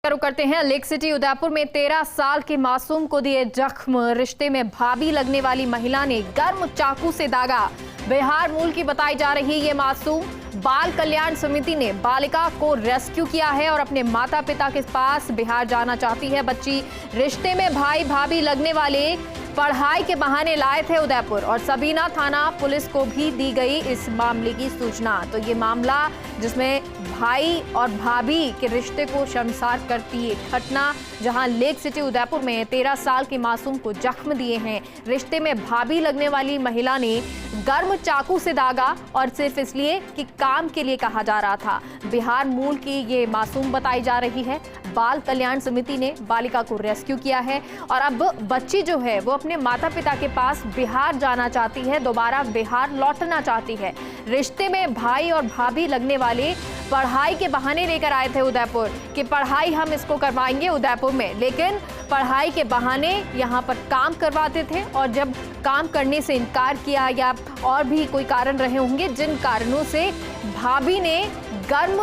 रुख करते हैं लेक सिटी उदयपुर में 13 साल के मासूम को दिए जख्म। रिश्ते में भाभी लगने वाली महिला ने गर्म चाकू से दागा। बिहार मूल की बताई जा रही ये मासूम बाल कल्याण समिति ने बालिका को रेस्क्यू किया है और अपने माता पिता के पास बिहार जाना चाहती है। बच्ची रिश्ते में भाई भाभी लगने वाले पढ़ाई के बहाने लाए थे उदयपुर और सबीना थाना पुलिस को भी दी गई इस मामले की सूचना। तो ये मामला जिसमें भाई और भाभी के रिश्ते को शर्मसार करती है घटना, जहां लेक सिटी उदयपुर में 13 साल के मासूम को जख्म दिए हैं। रिश्ते में भाभी लगने वाली महिला ने गर्म चाकू से दागा और सिर्फ इसलिए कि काम के लिए कहा जा रहा था। बिहार मूल की ये मासूम बताई जा रही है। बाल कल्याण समिति ने बालिका को रेस्क्यू किया है और अब बच्ची जो है वो अपने माता पिता के पास बिहार जाना चाहती है, दोबारा बिहार लौटना चाहती है। रिश्ते में भाई और भाभी लगने वाले पढ़ाई के बहाने लेकर आए थे उदयपुर कि पढ़ाई हम इसको करवाएंगे उदयपुर में, लेकिन पढ़ाई के बहाने यहाँ पर काम करवाते थे और जब काम करने से इनकार किया या और भी कोई कारण रहे होंगे जिन कारणों से भाभी ने गर्म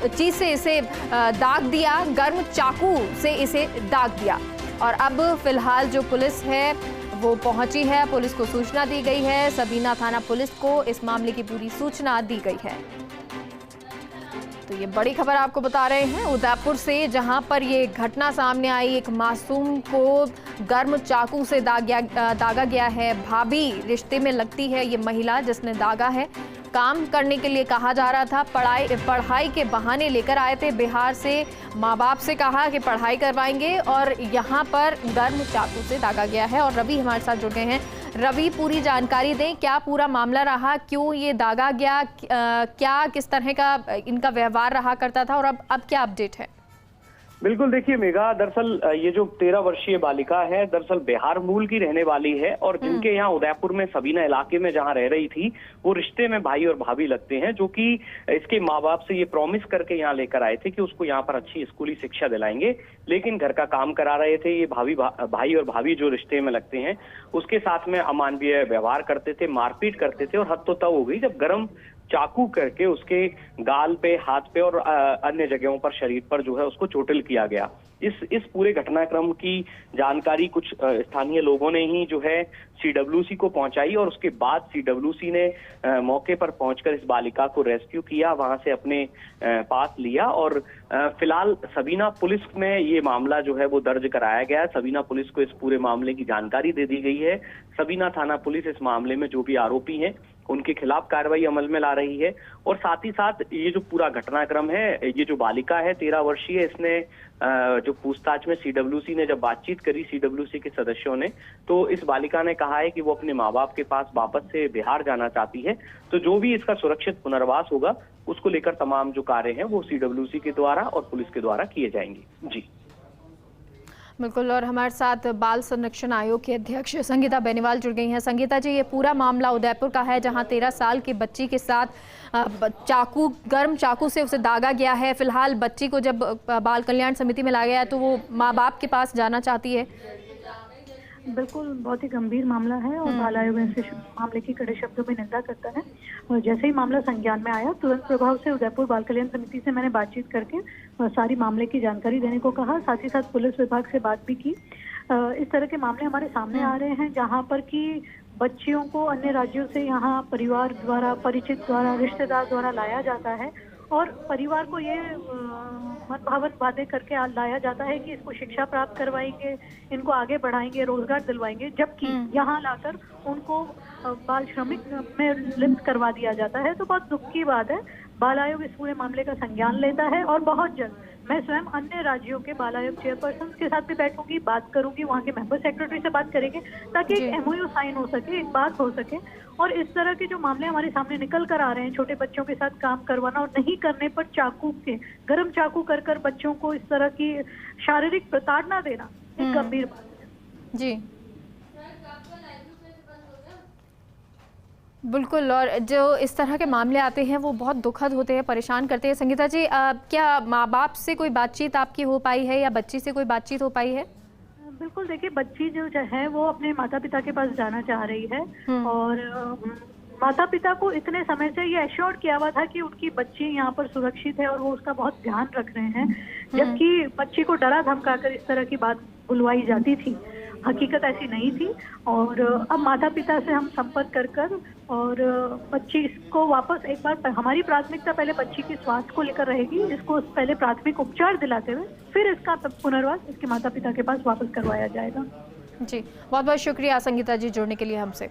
चीज से इसे दाग दिया, गर्म चाकू से इसे दाग दिया। और अब फिलहाल जो पुलिस है वो पहुंची है, पुलिस को सूचना दी गई है। सबीना थाना पुलिस को इस मामले की पूरी सूचना दी गई है। तो ये बड़ी खबर आपको बता रहे हैं उदयपुर से, जहां पर ये घटना सामने आई। एक मासूम को गर्म चाकू से दागा गया है। भाभी रिश्ते में लगती है ये महिला जिसने दागा है। काम करने के लिए कहा जा रहा था, पढ़ाई के बहाने लेकर आए थे बिहार से। माँ बाप से कहा कि पढ़ाई करवाएंगे और यहाँ पर गर्म चाकू से दागा गया है। और रवि हमारे साथ जुड़ गए हैं। रवि, पूरी जानकारी दें, क्या पूरा मामला रहा, क्यों ये दागा गया, क्या किस तरह का इनका व्यवहार रहा करता था और अब क्या अपडेट है? बिल्कुल, देखिए मेघा, दरअसल ये जो 13 वर्षीय बालिका है दरअसल बिहार मूल की रहने वाली है और जिनके यहाँ उदयपुर में सबीना इलाके में जहाँ रह रही थी वो रिश्ते में भाई और भाभी लगते हैं, जो कि इसके माँ बाप से ये प्रॉमिस करके यहाँ लेकर आए थे कि उसको यहाँ पर अच्छी स्कूली शिक्षा दिलाएंगे, लेकिन घर का काम करा रहे थे। ये भाई और भाभी जो रिश्ते में लगते हैं उसके साथ में अमानवीय व्यवहार करते थे, मारपीट करते थे और हद तो तब हो गई जब गर्म चाकू करके उसके गाल पे, हाथ पे और अन्य जगहों पर, शरीर पर जो है उसको चोटिल किया गया। इस पूरे घटनाक्रम की जानकारी कुछ स्थानीय लोगों ने ही जो है सीडब्ल्यूसी को पहुंचाई और उसके बाद सीडब्ल्यूसी ने मौके पर पहुंचकर इस बालिका को रेस्क्यू किया, वहां से अपने पास लिया और फिलहाल सबीना पुलिस में ये मामला जो है वो दर्ज कराया गया है। सबीना पुलिस को इस पूरे मामले की जानकारी दे दी गई है। सबीना थाना पुलिस इस मामले में जो भी आरोपी हैं उनके खिलाफ कार्रवाई अमल में ला रही है और साथ ही साथ ये जो पूरा घटनाक्रम है, ये जो बालिका है 13 वर्षीय, इसने जो पूछताछ में सीडब्ल्यूसी ने जब बातचीत करी सीडब्ल्यूसी के सदस्यों ने, तो इस बालिका ने कहा है कि वो अपने माँ बाप के पास वापस से बिहार जाना चाहती है। तो जो भी इसका सुरक्षित पुनर्वास होगा उसको लेकर तमाम जो कार्य हैं वो सीडब्ल्यूसी के द्वारा और पुलिस के द्वारा किए जाएंगे। जी बिल्कुल, और हमारे साथ बाल संरक्षण आयोग के अध्यक्ष संगीता बेनीवाल जुड़ गई हैं। संगीता जी, ये पूरा मामला उदयपुर का है जहां 13 साल की बच्ची के साथ गर्म चाकू से उसे दागा गया है। फिलहाल बच्ची को जब बाल कल्याण समिति में लाया गया है तो वो माँ बाप के पास जाना चाहती है। बिल्कुल, बहुत ही गंभीर मामला है और बाल आयोग इस मामले की कड़े शब्दों में निंदा करता है। और जैसे ही मामला संज्ञान में आया तुरंत प्रभाव से उदयपुर बाल कल्याण समिति से मैंने बातचीत करके सारी मामले की जानकारी देने को कहा, साथ ही साथ पुलिस विभाग से बात भी की। इस तरह के मामले हमारे सामने आ रहे हैं जहाँ पर कि बच्चियों को अन्य राज्यों से यहाँ परिवार द्वारा, परिचित द्वारा, रिश्तेदार द्वारा लाया जाता है और परिवार को ये मनभावन वादे करके लाया जाता है कि इसको शिक्षा प्राप्त करवाएंगे, इनको आगे बढ़ाएंगे, रोजगार दिलवाएंगे, जबकि यहाँ लाकर उनको बाल श्रमिक में लिप्त करवा दिया जाता है। तो बहुत दुख की बात है। बाल आयोग इस पूरे मामले का संज्ञान लेता है और बहुत जल्द मैं स्वयं अन्य राज्यों के बाल आयोग चेयरपर्सन के साथ भी बैठूंगी, बात करूंगी, वहाँ के मेंबर सेक्रेटरी से बात करेंगे ताकि एक एमओयू साइन हो सके, एक बात हो सके। और इस तरह के जो मामले हमारे सामने निकल कर आ रहे हैं, छोटे बच्चों के साथ काम करवाना और नहीं करने पर चाकू के गर्म चाकू कर बच्चों को इस तरह की शारीरिक प्रताड़ना देना एक गंभीर बात है। जी बिल्कुल, और जो इस तरह के मामले आते हैं वो बहुत दुखद होते हैं, परेशान करते हैं। संगीता जी, क्या माँ बाप से कोई बातचीत आपकी हो पाई है या बच्ची से कोई बातचीत हो पाई है? बिल्कुल, देखिए बच्ची जो है वो अपने माता पिता के पास जाना चाह रही है और माता पिता को इतने समय से ये एश्योर्ड किया हुआ था कि उनकी बच्ची यहाँ पर सुरक्षित है और वो उसका बहुत ध्यान रख रहे हैं, जबकि बच्ची को डरा धमकाकर इस तरह की बात बुलवाई जाती थी। हकीकत ऐसी नहीं थी। और अब माता पिता से हम संपर्क कर और बच्ची को वापस एक बार, हमारी प्राथमिकता पहले बच्ची के स्वास्थ्य को लेकर रहेगी, इसको पहले प्राथमिक उपचार दिलाते हुए फिर इसका पुनर्वास इसके माता पिता के पास वापस करवाया जाएगा। जी, बहुत बहुत शुक्रिया संगीता जी जुड़ने के लिए हमसे।